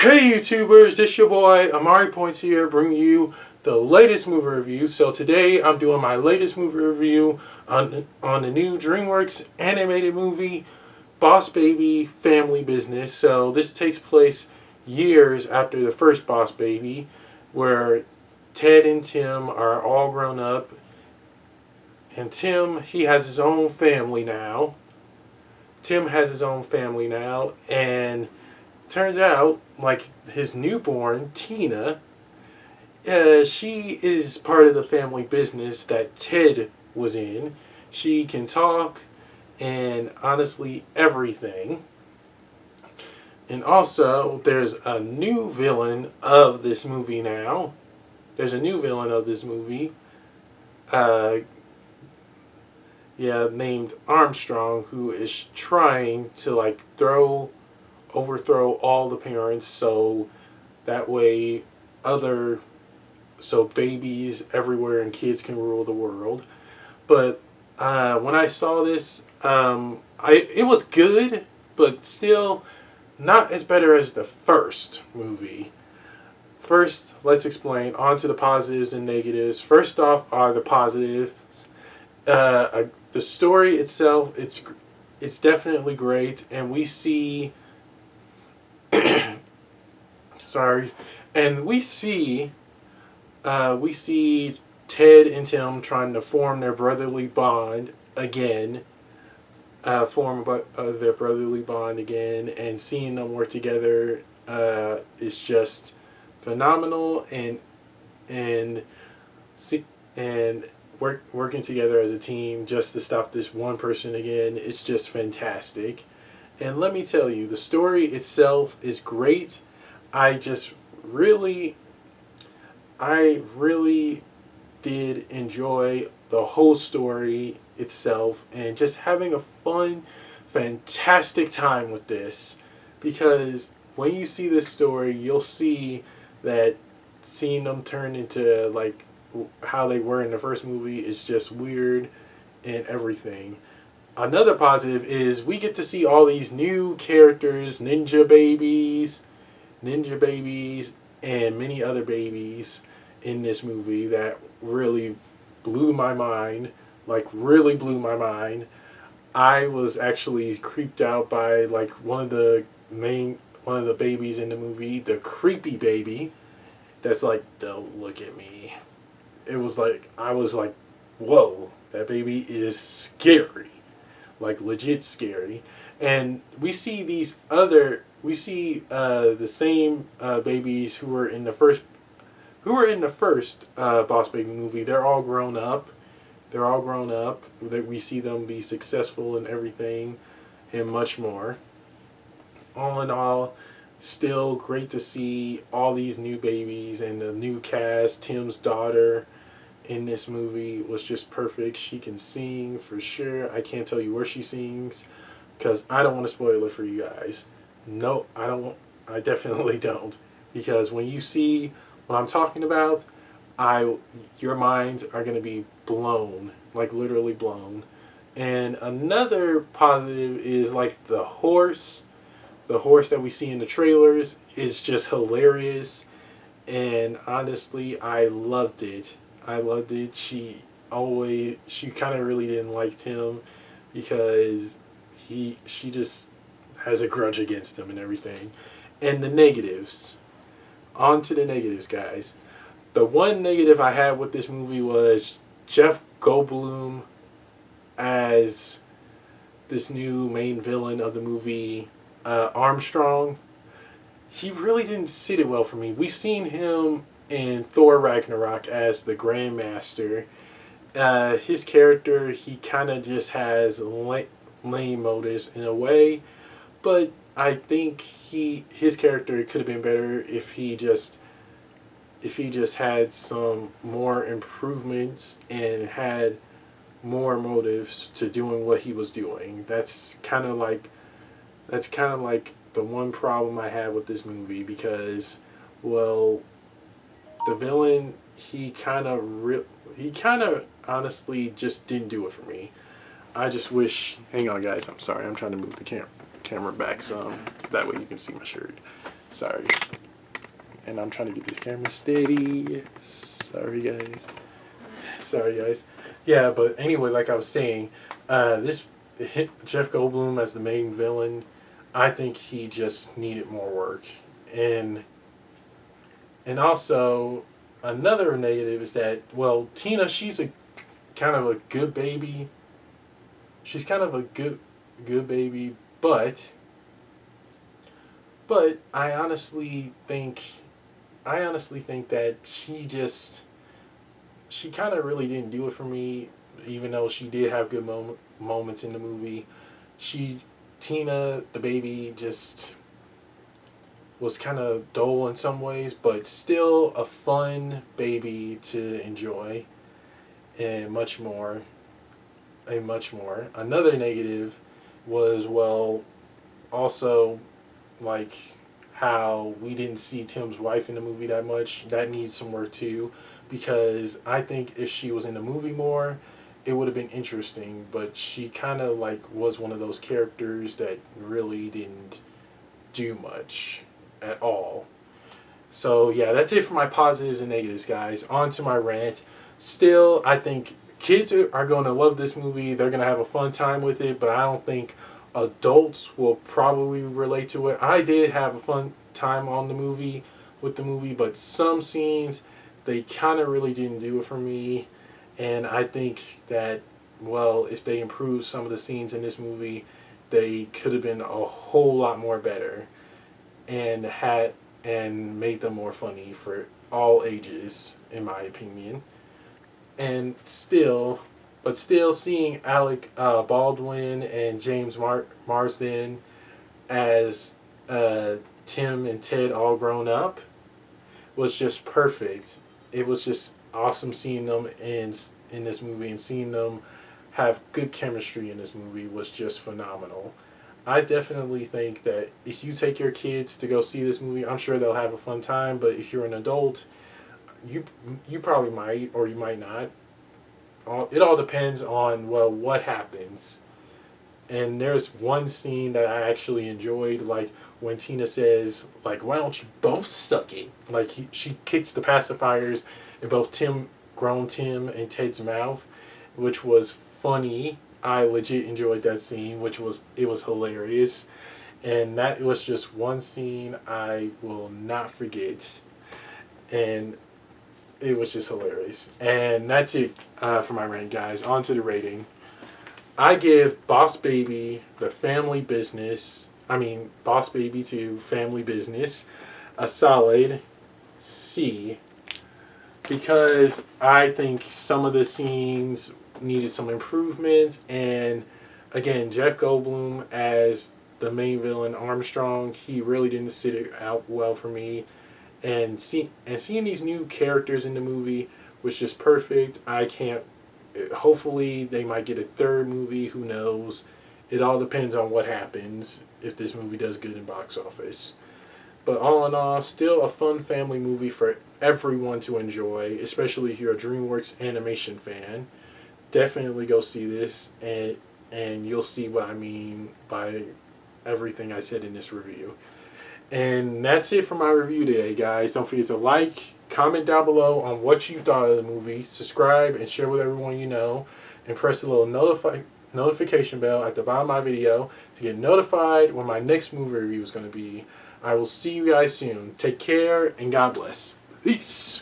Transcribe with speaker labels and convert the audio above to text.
Speaker 1: Hey YouTubers, this your boy Amari Points here, bringing you the latest movie review. So today I'm doing my latest movie review on the new DreamWorks animated movie, Boss Baby Family Business. So this takes place years after the first Boss Baby, where Ted and Tim are all grown up, and Tim, he has his own family now. Tim has his own family now, and turns out, like his newborn, Tina, she is part of the family business that Ted was in. She can talk and honestly everything. And also, there's a new villain of this movie now. There's a new villain of this movie. Uh, named Armstrong, who is trying to overthrow all the parents, so that way other so babies everywhere and kids can rule the world. But when I saw this, it was good, but still not as better as the first movie. First, let's explain on to the positives and negatives. First off are the positives. The story itself, it's definitely great, and we see sorry, and we see Ted and Tim trying to form their brotherly bond again, their brotherly bond again, and seeing them work together is just phenomenal, and see, and working together as a team just to stop this one person again, it's just fantastic. And let me tell you, the story itself is great. I just really, I really did enjoy the whole story itself and just having a fun, fantastic time with this. Because when you see this story, you'll see that seeing them turn into like how they were in the first movie is just weird and everything. Another positive is we get to see all these new characters, ninja babies, and many other babies in this movie that really blew my mind. Like, really blew my mind. I was actually creeped out by like one of the babies in the movie, the creepy baby. That's like, don't look at me. It was like, I was like, whoa, that baby is scary. Like, legit scary. And we see the same babies who were in the first Boss Baby movie. They're all grown up. We see them be successful and everything, and much more. All in all, still great to see all these new babies and the new cast. Tim's daughter in this movie was just perfect. She can sing for sure. I can't tell you where she sings because I don't want to spoil it for you guys. No, I don't. I definitely don't, because when you see what I'm talking about, your minds are going to be blown, like literally blown. And another positive is like the horse. The horse that we see in the trailers is just hilarious, and honestly, I loved it. She kind of really didn't like Tim because she just has a grudge against him and everything. And the negatives. On to the negatives, guys. The one negative I had with this movie was Jeff Goldblum as this new main villain of the movie, Armstrong. He really didn't sit it well for me. We seen him in Thor Ragnarok as the Grandmaster. His character, he kind of just has lame motives in a way, but I think his character could have been better if he just had some more improvements and had more motives to doing what he was doing. That's kind of like the one problem I had with this movie, because, well, the villain, he kind of honestly just didn't do it for me. I just wish. Hang on, guys. I'm sorry. I'm trying to move the camera back some. That way you can see my shirt. Sorry. And I'm trying to get this camera steady. Sorry, guys. Sorry, guys. Yeah, but anyway, like I was saying, this hit Jeff Goldblum as the main villain. I think he just needed more work, and also another negative is that, well, Tina, she's a kind of a good baby. She's kind of a good baby, but I honestly think that she kind of really didn't do it for me, even though she did have good moments in the movie. She Tina the baby just was kind of dull in some ways, but still a fun baby to enjoy, and much more. Another negative was, well, also, like, how we didn't see Tim's wife in the movie that much. That needs some work too, because I think if she was in the movie more, it would have been interesting. But she kind of like was one of those characters that really didn't do much at all. So yeah, that's it for my positives and negatives, guys. On to my rant. Still, I think kids are going to love this movie. They're going to have a fun time with it, but I don't think adults will probably relate to it. I did have a fun time on the movie with the movie, but some scenes they kind of really didn't do it for me. And I think that, well, if they improved some of the scenes in this movie, they could have been a whole lot more better, and made them more funny for all ages, in my opinion. And still seeing Alec Baldwin and James Marsden as Tim and Ted all grown up was just perfect. It was just awesome seeing them in this movie, and seeing them have good chemistry in this movie was just phenomenal. I definitely think that if you take your kids to go see this movie, I'm sure they'll have a fun time. But if you're an adult, you probably might, or you might not. It all depends on, well, what happens. And there's one scene that I actually enjoyed, like when Tina says, like, "Why don't you both suck it?" Like she kicks the pacifiers in both grown Tim and Ted's mouth, which was funny. I legit enjoyed that scene, it was hilarious, and that was just one scene I will not forget, and it was just hilarious. And that's it for my rant, guys. On to the rating. I give Boss Baby the Family Business. Boss Baby to Family Business a solid C, because I think some of the scenes needed some improvements. And again, Jeff Goldblum as the main villain, Armstrong, he really didn't sit it out well for me. And seeing these new characters in the movie was just perfect. I can't. Hopefully, they might get a third movie. Who knows? It all depends on what happens if this movie does good in box office. But all in all, still a fun family movie for everyone to enjoy, especially if you're a DreamWorks animation fan. Definitely go see this, and you'll see what I mean by everything I said in this review. And that's it for my review today, guys. Don't forget to like, comment down below on what you thought of the movie, subscribe, and share with everyone you know, and press the little notification bell at the bottom of my video to get notified when my next movie review is going to be. I will see you guys soon. Take care, and God bless. Peace.